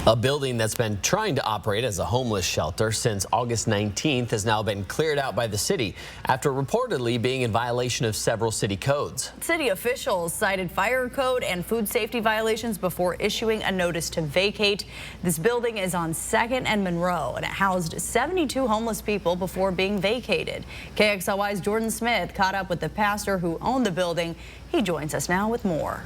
A building that's been trying to operate as a homeless shelter since August 19th has now been cleared out by the city after reportedly being in violation of several city codes. City officials cited fire code and food safety violations before issuing a notice to vacate. This building is on 2nd and Monroe, and it housed 72 homeless people before being vacated. KXLY's Jordan Smith caught up with the pastor who owned the building. He joins us now with more.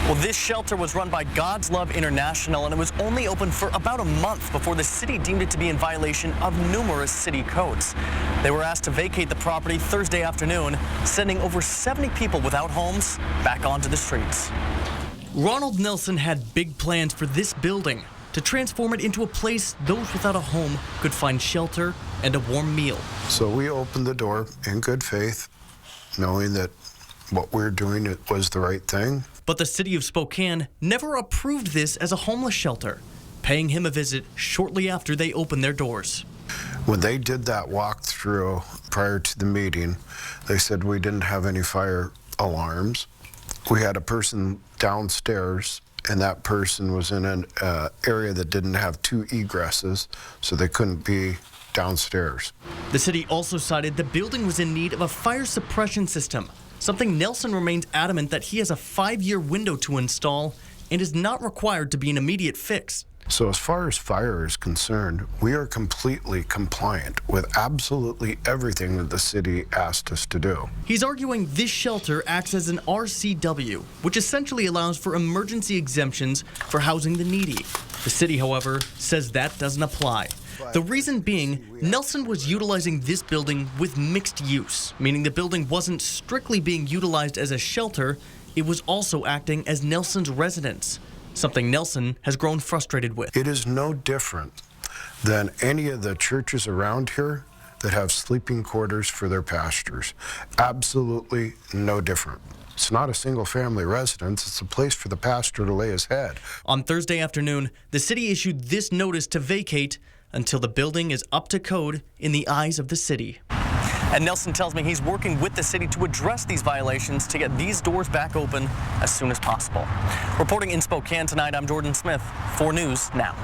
Well, this shelter was run by God's Love International, and it was only open for about a month before the city deemed it to be in violation of numerous city codes. They were asked to vacate the property Thursday afternoon, sending over 70 people without homes back onto the streets. Ronald Nelson had big plans for this building, to transform it into a place those without a home could find shelter and a warm meal. So we opened the door in good faith, knowing that what we're doing was the right thing. But the city of Spokane never approved this as a homeless shelter, paying him a visit shortly after they opened their doors. When they did that walkthrough prior to the meeting, they said we didn't have any fire alarms. We had a person downstairs, and that person was in an area that didn't have 2 egresses, so they couldn't be downstairs. The city also cited the building was in need of a fire suppression system, something Nelson remains adamant that he has a 5-year window to install and is not required to be an immediate fix. So as far as fire is concerned, we are completely compliant with absolutely everything that the city asked us to do. He's arguing this shelter acts as an RCW, which essentially allows for emergency exemptions for housing the needy. The city, however, says that doesn't apply. The reason being, Nelson was utilizing this building with mixed use, meaning the building wasn't strictly being utilized as a shelter, it was also acting as Nelson's residence, something Nelson has grown frustrated with. It is no different than any of the churches around here that have sleeping quarters for their pastors. Absolutely no different. It's not a single-family residence, it's a place for the pastor to lay his head. On Thursday afternoon, the city issued this notice to vacate until the building is up to code in the eyes of the city. And Nelson tells me he's working with the city to address these violations to get these doors back open as soon as possible. Reporting in Spokane tonight, I'm Jordan Smith, 4 News Now.